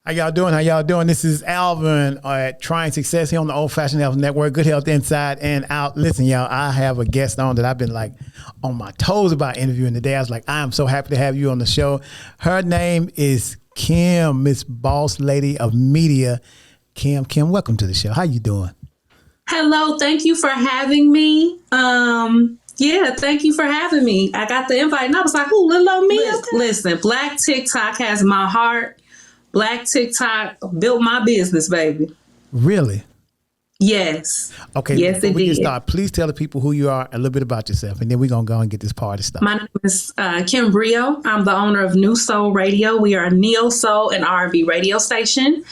How y'all doing? How y'all doing? This is Alvin at Trying Success here on the Old Fashioned Health Network. Good health inside and out. Listen, y'all, I have a guest on that I've been like on my toes about interviewing today. I was like, I am so happy to have you on the show. Her name is Kim, Miss Boss Lady of Media. Kim, welcome to the show. How you doing? Hello. Thank you for having me. Yeah, thank you for having me. I got the invite and I was like, ooh, little old me. Listen, Black TikTok has my heart. Black TikTok built my business, baby. Really? Yes. Okay. Yes, it we did. Can start. Please tell the people who you are, a little bit about yourself, and then we're going to go and get this party started. My name is Kim Brio. I'm the owner of NuSol Radio. We are a neo-soul and R&B radio station.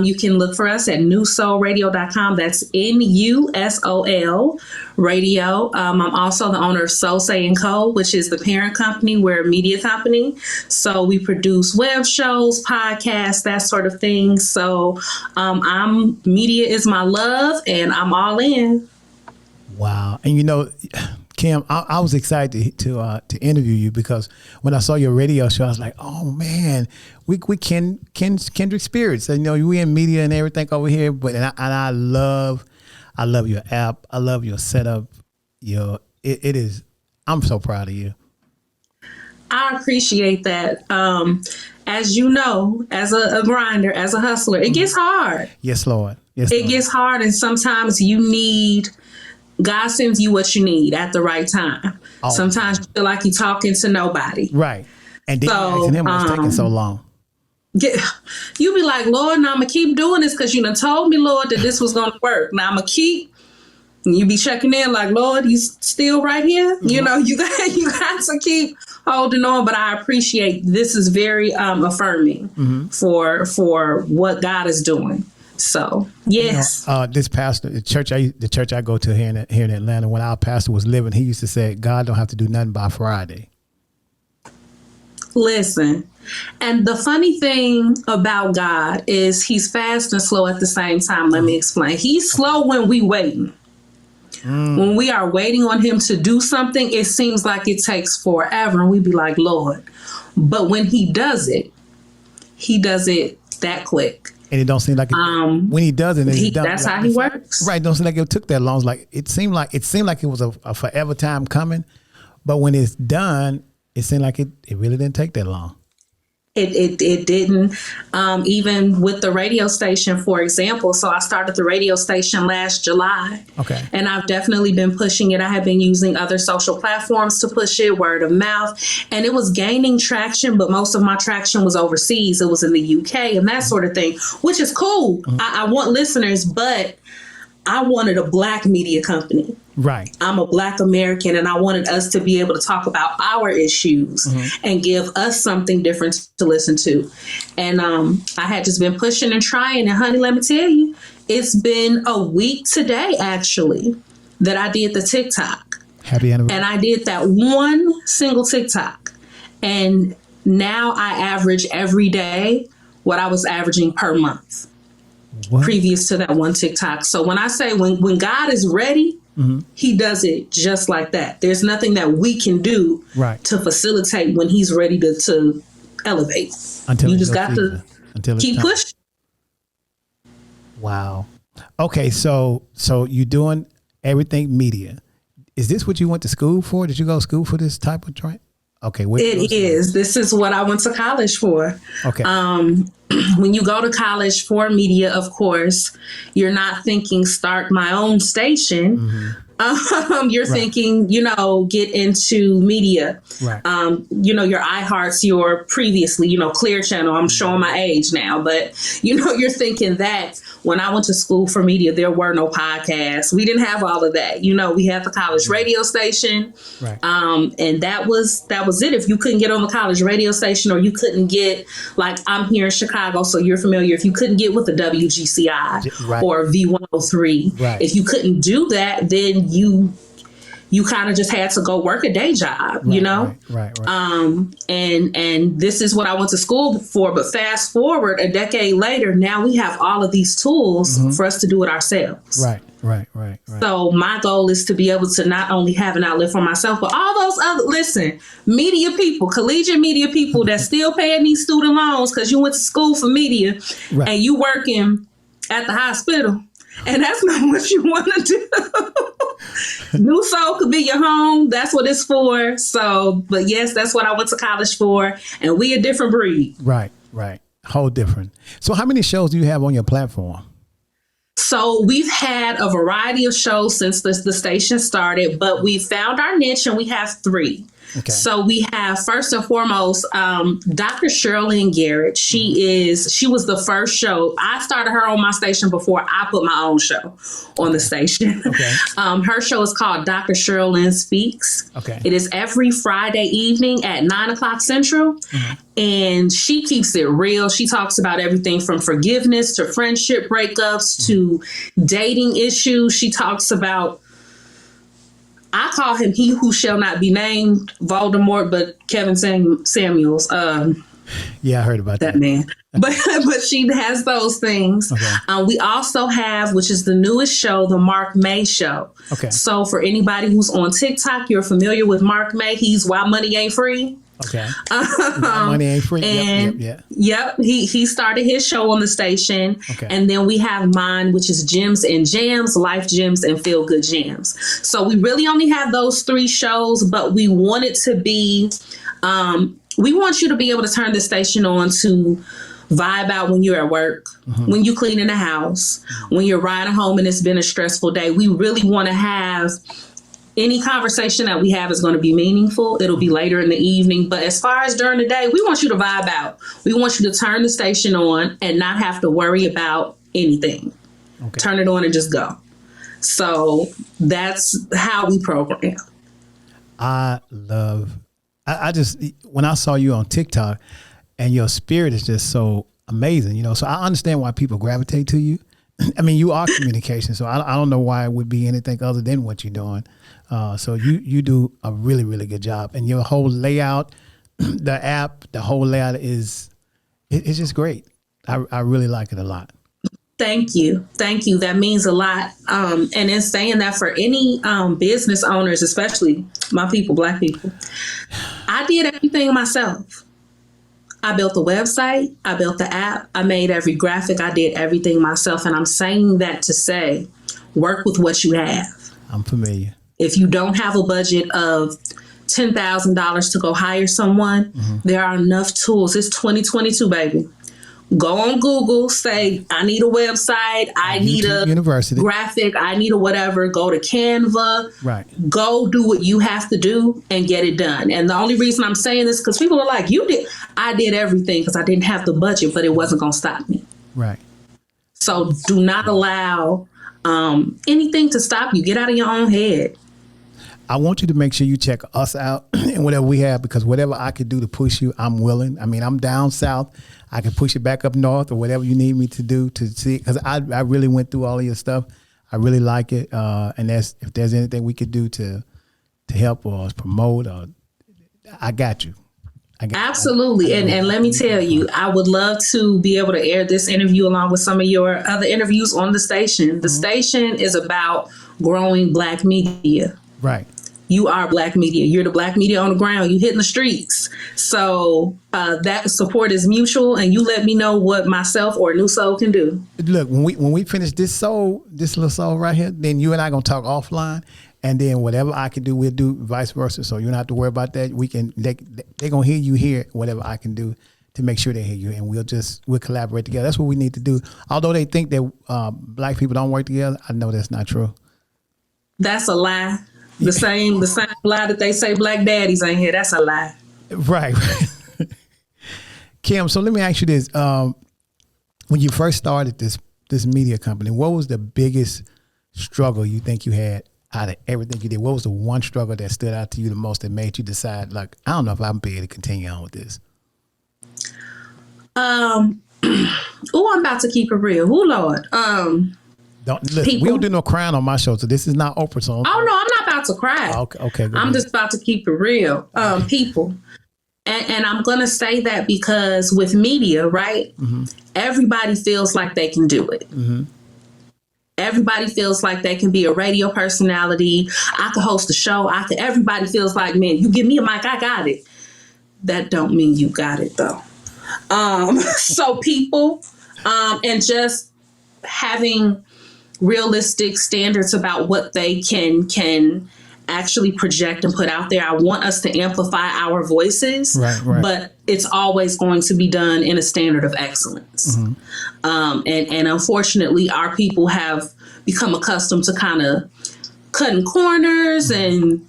You can look for us at NuSolRadio.com. That's NuSol Radio. I'm also the owner of Soul Say & Co., which is the parent company. We're a media company. So we produce web shows, podcasts, that sort of thing. So media is my love, and I'm all in. Wow. And you know, Kim, I was excited to interview you because when I saw your radio show, I was like, oh man, we kindred spirits. And, you know, we in media and everything over here, but I love your app. I love your setup. It is. I'm so proud of you. I appreciate that. As you know, as a grinder, as a hustler, it gets hard. Yes, Lord. Yes, it Lord. gets hard, and sometimes God sends you what you need at the right time. Oh. Sometimes you feel like you're talking to nobody. Right. And then asking him what's taking so long. You be like, Lord, now I'm going to keep doing this because you done told me, Lord, that this was going to work. Now I'm going to keep. And you be checking in like, Lord, he's still right here. Mm-hmm. You know, you got to keep holding on. But I appreciate this is very affirming for what God is doing. So, yes. You know, this pastor, the church I go to here in Atlanta, when our pastor was living, he used to say, God don't have to do nothing by Friday. Listen, and the funny thing about God is he's fast and slow at the same time. Let me explain. He's slow when we waiting. When we are waiting on him to do something, it seems like it takes forever. And we be like, Lord. But when he does it that quick. And it don't seem like it, when he does it, that's how he works. Right. It don't seem like it took that long. It's like it seemed like it was a forever time coming. But when it's done, it seemed like it really didn't take that long. It didn't, even with the radio station, for example. So I started the radio station last July. Okay. And I've definitely been pushing it. I have been using other social platforms to push it, word of mouth. And it was gaining traction, but most of my traction was overseas. It was in the UK and that sort of thing, which is cool. Mm-hmm. I want listeners, but I wanted a Black media company. Right. I'm a Black American, and I wanted us to be able to talk about our issues and give us something different to listen to. And I had just been pushing and trying. And honey, let me tell you, it's been a week today, actually, that I did the TikTok. Happy anniversary. And I did that one single TikTok. And now I average every day what I was averaging per month. What? Previous to that one TikTok. So when I say when God is ready, he does it just like that. There's nothing that we can do to facilitate when he's ready to elevate. Until you just got to keep pushing. Wow. Okay, so you're doing everything media. Is this what you went to school for? Did you go to school for this type of training? Okay. It is. This is what I went to college for. Okay. When you go to college for media, of course, you're not thinking start my own station. You're thinking, get into media. Right. Your iHearts, your previously, Clear Channel. I'm showing my age now, but you're thinking that when I went to school for media, there were no podcasts. We didn't have all of that. We had the college radio station. Right. And that was it. If you couldn't get on the college radio station, or you couldn't get, like, I'm here in Chicago, so you're familiar. If you couldn't get with the WGCI or V103, if you couldn't do that, then you you kind of just had to go work a day job, right, you know? Right. And this is what I went to school for. But fast forward a decade later, now we have all of these tools for us to do it ourselves. Right. So my goal is to be able to not only have an outlet for myself, but all those other, media people, collegiate media people that still paying these student loans because you went to school for media and you working at the hospital. And that's not what you want to do. NuSol could be your home. That's what it's for. So, but yes, that's what I went to college for. And we a different breed. Right. Whole different. So how many shows do you have on your platform? So we've had a variety of shows since the station started, but we found our niche and we have 3. Okay. So we have, first and foremost, Dr. Shirley Garrett. She was the first show. I started her on my station before I put my own show on the station. Okay. Her show is called Dr. Shirley Speaks. Okay. It is every Friday evening at 9:00 Central. Mm-hmm. And she keeps it real. She talks about everything from forgiveness to friendship breakups to dating issues. She talks about, I call him he who shall not be named, Voldemort, but Kevin Samuels. Yeah, I heard about that man. But she has those things. Okay. We also have, which is the newest show, the Mark May Show. Okay. So for anybody who's on TikTok, you're familiar with Mark May. He's Why Money Ain't Free. Okay. Money Ain't Free. Yep. He started his show on the station. Okay. And then we have mine, which is Gems and Jams, Life Gems and Feel Good Jams. So we really only have those 3 shows, but we want it to be, we want you to be able to turn the station on to vibe out when you're at work, when you're cleaning the house, when you're riding home and it's been a stressful day. We really want to have any conversation that we have is going to be meaningful. It'll be later in the evening. But as far as during the day, we want you to vibe out. We want you to turn the station on and not have to worry about anything. Okay. Turn it on and just go. So that's how we program. I just, when I saw you on TikTok and your spirit is just so amazing, you know, so I understand why people gravitate to you. I mean, you are communication, so I don't know why it would be anything other than what you're doing. So you do a really, really good job. And your whole layout, the app, the whole layout it's just great. I really like it a lot. Thank you. That means a lot. And in saying that, for any business owners, especially my people, Black people, I did everything myself. I built the website. I built the app. I made every graphic. I did everything myself. And I'm saying that to say, work with what you have. I'm familiar. If you don't have a budget of $10,000 to go hire someone, there are enough tools. It's 2022, baby. Go on Google, say, I need a website, I need a graphic, I need a whatever. Go to Canva. Right. Go do what you have to do and get it done. And the only reason I'm saying this because people are like, I did everything because I didn't have the budget, but it wasn't going to stop me. Right. So do not allow anything to stop you. Get out of your own head. I want you to make sure you check us out and whatever we have, because whatever I could do to push you, I'm willing. I mean, I'm down south. I can push it back up north or whatever you need me to do to see, because I really went through all of your stuff. I really like it. And if there's anything we could do to help or promote, I got you. Absolutely. And let me tell you, I would love to be able to air this interview along with some of your other interviews on the station. The station is about growing Black media. Right. You are Black media. You're the Black media on the ground. You hitting the streets. So that support is mutual. And you let me know what myself or NuSol can do. Look, when we finish this little soul right here, then you and I gonna talk offline. And then whatever I can do, we'll do vice versa. So you don't have to worry about that. They're gonna hear you here, whatever I can do to make sure they hear you, and we'll collaborate together. That's what we need to do. Although they think that Black people don't work together, I know that's not true. That's a lie. The same lie that they say Black daddies ain't here. That's a lie. Right. Kim, so let me ask you this. When you first started this media company, what was the biggest struggle you think you had out of everything you did? What was the one struggle that stood out to you the most that made you decide, like, I don't know if I'm be able to continue on with this? I'm about to keep it real. Oh, Lord. Listen, we don't do no crying on my show, so this is not Oprah. So oh no, I'm not about to cry. Okay. I'm just about to keep it real. People, and I'm gonna say that because with media, right? Mm-hmm. Everybody feels like they can do it. Mm-hmm. Everybody feels like they can be a radio personality. I could host a show. Everybody feels like, man, you give me a mic, I got it. That don't mean you got it though. So people, and just having realistic standards about what they can actually project and put out there. I want us to amplify our voices, right. But it's always going to be done in a standard of excellence. Mm-hmm. And unfortunately, our people have become accustomed to kind of cutting corners and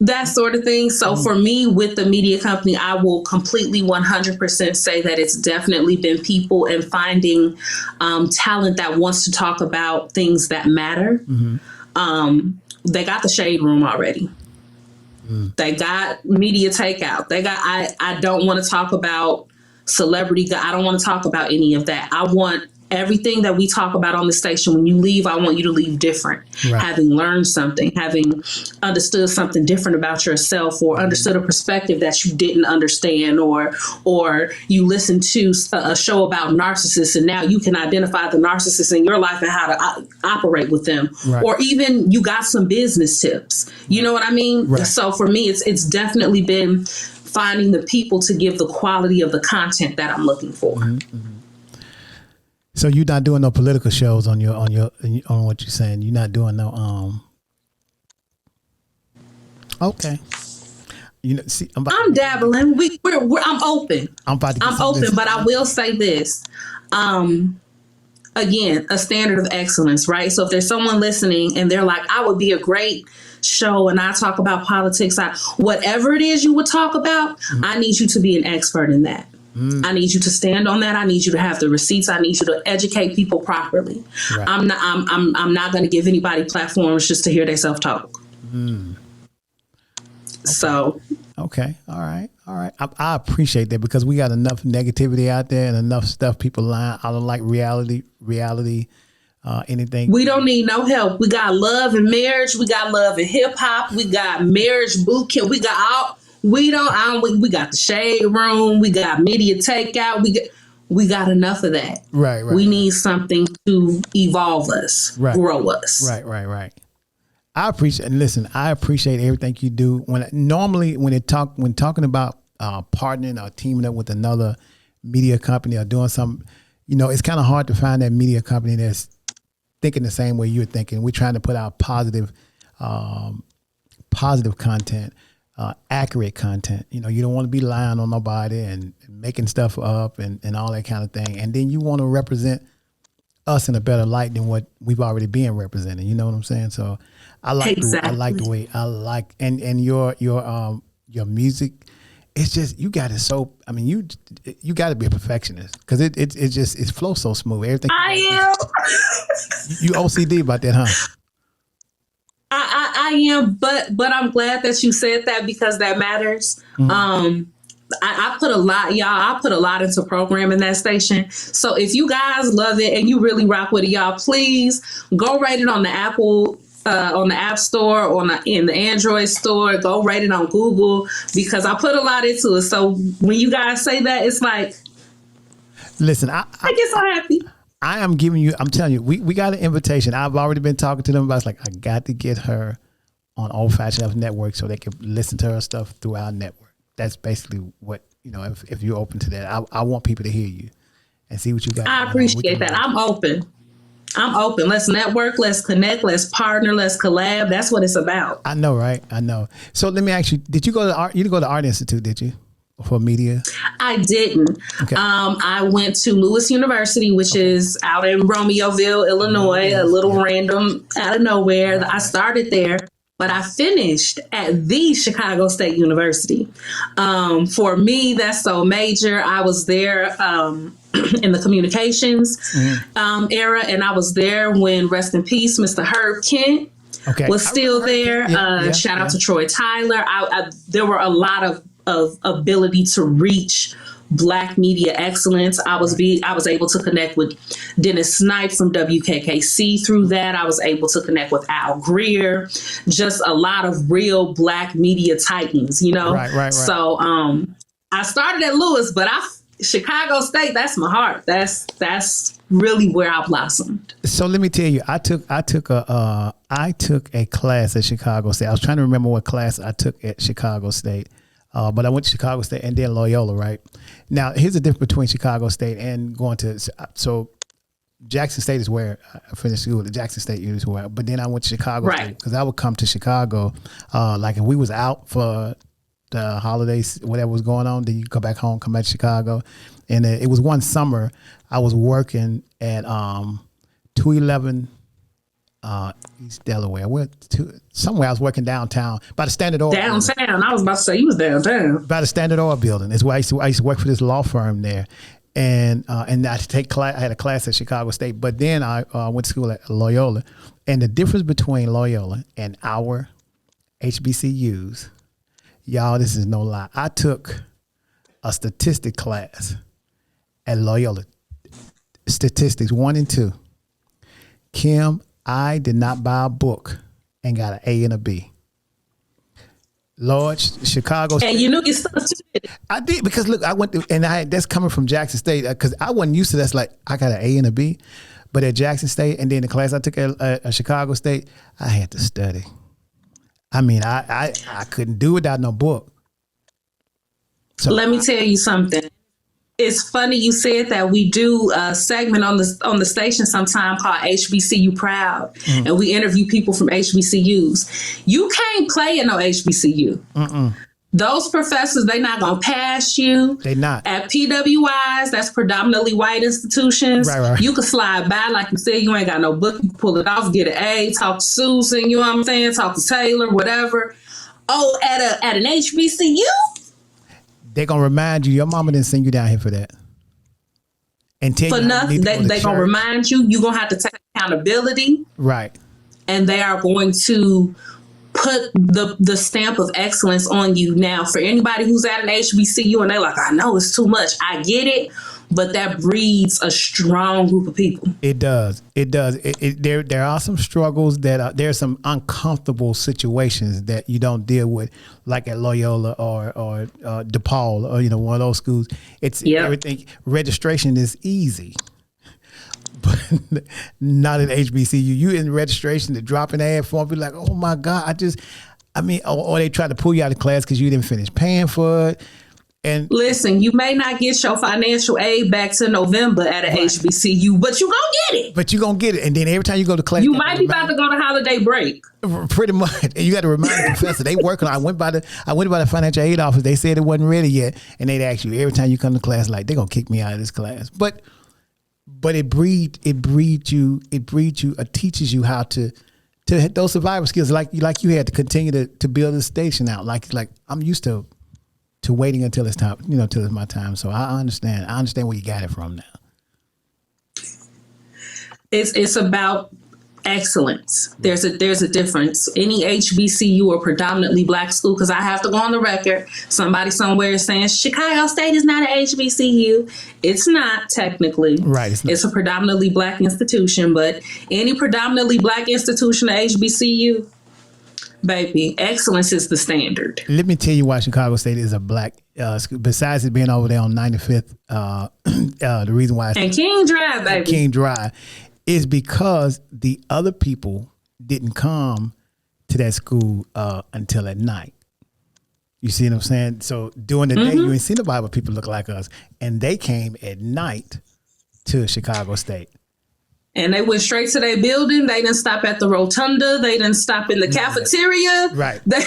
that sort of thing. So for me, with the media company, I will completely 100% say that it's definitely been people and finding talent that wants to talk about things that matter. Mm-hmm. They got the shade room already. They got media takeout. They got, I don't want to talk about celebrity. I don't want to talk about any of that. I want everything that we talk about on the station. When you leave, I want you to leave different, right. Having learned something, having understood something different about yourself, or understood a perspective that you didn't understand, or you listened to a show about narcissists and now you can identify the narcissist in your life and how to operate with them, right. Or even you got some business tips. You know what I mean? Right. So for me, it's definitely been finding the people to give the quality of the content that I'm looking for. Mm-hmm. So you're not doing no political shows on what you're saying. You're not doing no Okay. You know, see, I'm dabbling. I'm open. I'm open, but I will say this. Again, a standard of excellence, right? So if there's someone listening and they're like, I would be a great show and I talk about politics, whatever it is you would talk about, mm-hmm. I need you to be an expert in that. I need you to stand on that. I need you to have the receipts. I need you to educate people properly. Right. I'm not going to give anybody platforms just to hear they self-talk. Okay. So. Okay. All right. I appreciate that, because we got enough negativity out there and enough stuff people lying. I don't like reality, anything. We don't need no help. We got love and marriage. We got love and hip hop. We got marriage boot camp. We got all. We got the shade room. We got media takeout. We got enough of that. Right. We need something to evolve us, right. Grow us. Right. I appreciate everything you do. When talking about partnering or teaming up with another media company or doing something, it's kind of hard to find that media company that's thinking the same way you're thinking. We're trying to put out positive content. Accurate content. You don't want to be lying on nobody and making stuff up and all that kind of thing. And then you want to represent us in a better light than what we've already been represented. You know what I'm saying? So I like the way and your music. It's just, you got it so. I mean, you got to be a perfectionist, because it flows so smooth. Everything. I am. You OCD about that, huh? I am, but I'm glad that you said that, because that matters. Mm-hmm. I put a lot, y'all. I put a lot into programming that station. So if you guys love it and you really rock with it, y'all, please go rate it on the Apple, on the App Store, or in the Android store. Go rate it on Google, because I put a lot into it. So when you guys say that, it's like, listen, I get so happy. I'm telling you, we got an invitation. I've already been talking to them about, it's like, I got to get her on Old Fashioned F Network so they can listen to her stuff through our network. That's basically what, if you're open to that, I want people to hear you and see what you got. I appreciate that. I'm open. Let's network, let's connect, let's partner, let's collab. That's what it's about. I know, right? I know. So let me ask you, did you go to art? You didn't go to Art Institute, did you? For media? I didn't. Okay. I went to Lewis University, which is out in Romeoville, Illinois, a little random out of nowhere. I started there, but I finished at the Chicago State University. For me, that's so major. I was there in the communications era, and I was there when, rest in peace, Mr. Herb Kent was still there. Shout out to Troy Tyler. There were a lot of ability to reach Black media excellence. I was able to connect with Dennis Snipes from WKKC through that. I was able to connect with Al Greer, just a lot of real Black media titans, you know? Right. So I started at Lewis, but Chicago State, that's my heart. That's really where I blossomed. So let me tell you, I took a class at Chicago State. I was trying to remember what class I took at Chicago State. But I went to Chicago State and then Loyola, right? Now, here's the difference between Chicago State and going to, so Jackson State is where I finished school. The Jackson State is where, but then I went to Chicago State because I would come to Chicago, like if we was out for the holidays, whatever was going on, then you go back home, come back to Chicago. And it was one summer I was working at 211 East Delaware. Somewhere I was working downtown by the Standard Oil. Downtown. Building. I was about to say you was downtown. By the Standard Oil building. It's where I used to work for this law firm there. And I had a class at Chicago State, but then I went to school at Loyola. And the difference between Loyola and our HBCUs, y'all, this is no lie. I took a statistic class at Loyola. Statistics 1 and 2. Kim, I did not buy a book and got an A and a B. Lord, Chicago State. And you knew your stuff too. I did, because look, I went to, and that's coming from Jackson State, because I wasn't used to that's like, I got an A and a B. But at Jackson State, and then the class I took at Chicago State, I had to study. I mean, I couldn't do without no book. So let me tell you something. It's funny you said that. We do a segment on the station sometime called HBCU Proud, and we interview people from HBCUs. You can't play in no HBCU. Mm-mm. Those professors, they not gonna pass you. They not. At PWIs, that's predominantly white institutions. Right. You can slide by, like you said, you ain't got no book. You pull it off, get an A, talk to Susan, you know what I'm saying? Talk to Taylor, whatever. Oh, at an HBCU? They're going to remind you, your mama didn't send you down here for that. And tell for you nothing. They're going to remind you, you're going to have to take accountability. Right. And they are going to put the stamp of excellence on you. Now, for anybody who's at an HBCU and they're like, I know it's too much. I get it. But that breeds a strong group of people. It does. There are some struggles there are some uncomfortable situations that you don't deal with, like at Loyola or DePaul or one of those schools. It's everything. Registration is easy, but not at HBCU. You in registration to drop an ad form, be like, oh my God, or they try to pull you out of class because you didn't finish paying for it. And listen, you may not get your financial aid back to November at a HBCU, but you're going to get it. And then every time you go to class, you might be about to go to holiday break. Pretty much. And you got to remind the professor, they working on, I went by the financial aid office. They said it wasn't ready yet. And they'd ask you every time you come to class, like, they're going to kick me out of this class. But it teaches you how to hit those survival skills like you had to continue to build the station out. Like I'm used to waiting until it's time, till it's my time. So I understand where you got it from now. It's about excellence. There's a difference. Any HBCU or predominantly black school, because I have to go on the record, somebody somewhere is saying Chicago State is not an HBCU. It's not technically. Right. It's a predominantly black institution, but any predominantly black institution or HBCU, baby, excellence is the standard. Let me tell you why Chicago State is a black school. Besides it being over there on 95th, the reason why it's King Drive, baby. King Drive is because the other people didn't come to that school until at night. You see what I'm saying? So during the day, you ain't seen nobody but people look like us, and they came at night to Chicago State. And they went straight to their building. They didn't stop at the rotunda. They didn't stop in the cafeteria. Right. They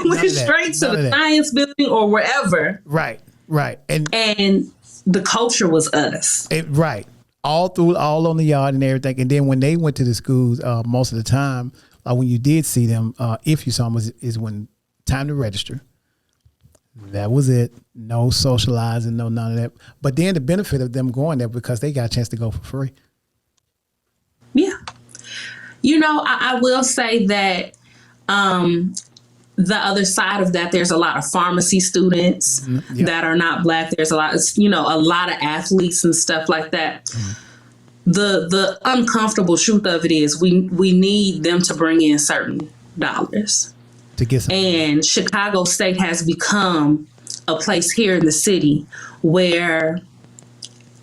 went straight to the science building or wherever. Right. And the culture was us. Right. All on the yard and everything. And then when they went to the schools, most of the time, when you did see them, if you saw them, is when time to register. That was it. No socializing, no none of that. But then the benefit of them going there, because they got a chance to go for free. Yeah. I will say that the other side of that, there's a lot of pharmacy students that are not Black. There's a lot of athletes and stuff like that. The uncomfortable truth of it is we need them to bring in certain dollars to get some. And Chicago State has become a place here in the city where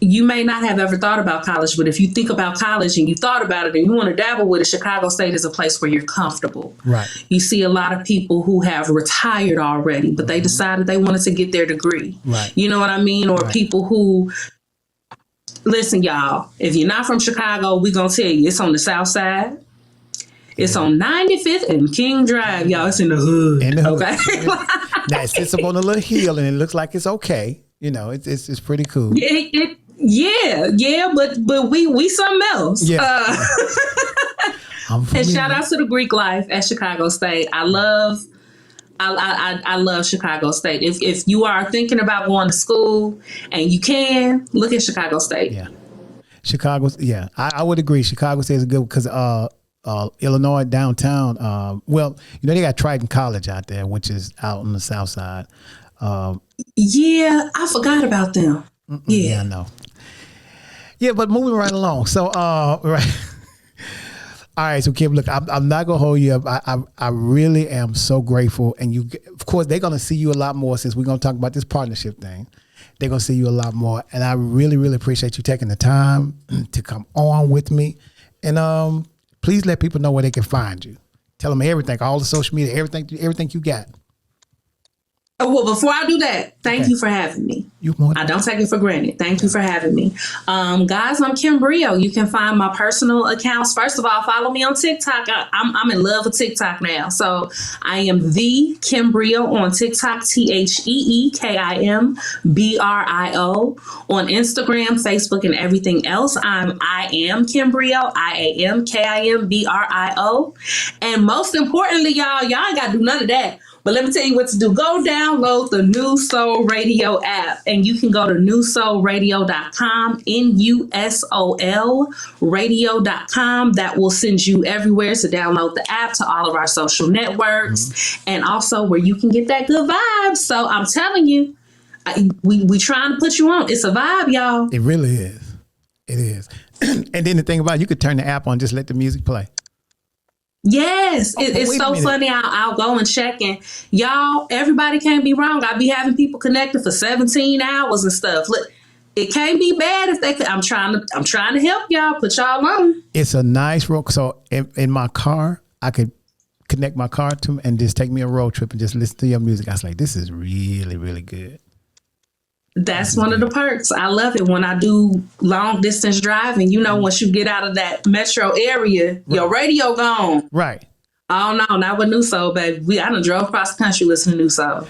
you may not have ever thought about college, but if you think about college and you thought about it and you want to dabble with it, Chicago State is a place where you're comfortable. Right. You see a lot of people who have retired already, but they decided they wanted to get their degree. Right. You know what I mean? Or people who, listen, y'all, if you're not from Chicago, we're going to tell you, it's on the south side. It's on 95th and King Drive, y'all. It's in the hood. Okay. Now, it sits up on a little hill and it looks like it's okay. You know, it's pretty cool. But we something else. Yeah. And shout out to the Greek life at Chicago State. I love Chicago State. If you are thinking about going to school and you can, look at Chicago State. Yeah. I would agree. Chicago State is good because Illinois downtown. They got Triton College out there, which is out on the south side. I forgot about them. Yeah, I know. Yeah, but moving right along. So, right. All right, so Kim, look, I'm not gonna hold you up. I really am so grateful, and of course, they're gonna see you a lot more since we're gonna talk about this partnership thing. They're gonna see you a lot more, and I really, really appreciate you taking the time to come on with me. And please let people know where they can find you. Tell them everything, all the social media, everything you got. Well, before I do that, thank you for having me. I don't take it for granted. Thank you for having me. Guys, I'm Kim Brio. You can find my personal accounts. First of all, follow me on TikTok. I'm in love with TikTok now. So I am the Kim Brio on TikTok, TheeKimbrio. On Instagram, Facebook, and everything else. I am Kim Brio, IAMKIMBRIO. And most importantly, y'all ain't got to do none of that. But let me tell you what to do. Go download the NuSol Radio app, and you can go to NuSolRadio.com, NuSol Radio.com. That will send you everywhere to download the app, to all of our social networks, and also where you can get that good vibe. So I'm telling you, we trying to put you on. It's a vibe, y'all. It really is. It is. And then the thing about it, you could turn the app on, just let the music play. Yes, it's so funny. I'll go and check, and y'all, everybody can't be wrong. I be having people connected for 17 hours and stuff. Look, it can't be bad if they could. I'm trying to help y'all, put y'all on. It's a nice road. So in my car, I could connect my car to and just take me a road trip and just listen to your music. I was like, this is really, really good. That's one of the perks. I love it when I do long distance driving. You know, once you get out of that metro area, your radio gone. Right. Oh no, not with NuSol, baby. I done drove across the country listening to NuSol.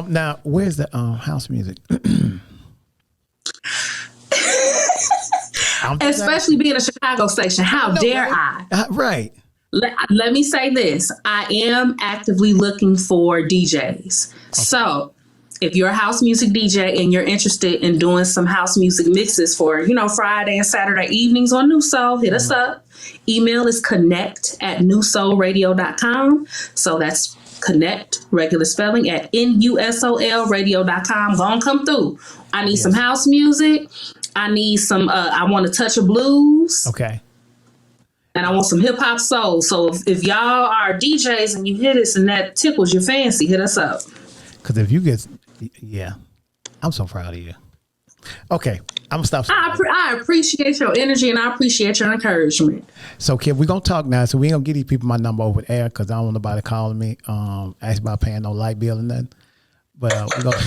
Now, where's the house music? Especially being a Chicago station. How dare I? Right. Let me say this. I am actively looking for DJs. Okay. So if you're a house music DJ and you're interested in doing some house music mixes for, Friday and Saturday evenings on NuSol, hit us up. Email is connect@NuSolRadio.com. So that's connect, regular spelling, at NuSolRadio.com. Go on, come through. I need some house music. I need some, I want a touch of blues. Okay. And I want some hip hop soul. So if y'all are DJs and you hit us and that tickles your fancy, hit us up. Because if you get, I'm so proud of you. Okay, I'm gonna stop. I appreciate your energy and I appreciate your encouragement. So, Kim, we're gonna talk now. So we ain't gonna give these people my number over the air because I don't want nobody calling me, ask about paying no light bill and nothing. But we're gonna.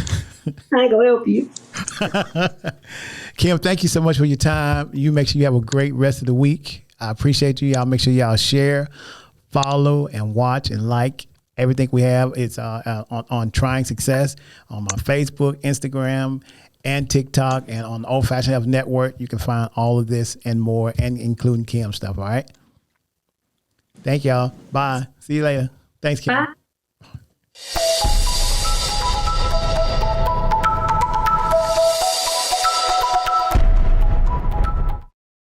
I ain't gonna help you. Kim, thank you so much for your time. You make sure you have a great rest of the week. I appreciate you. Y'all make sure y'all share, follow, and watch and like everything we have. It's on Trying Success on my Facebook, Instagram, and TikTok, and on the Old Fashioned Health Network. You can find all of this and more, and including Kim stuff. All right. Thank y'all. Bye. See you later. Thanks, Kim. Bye.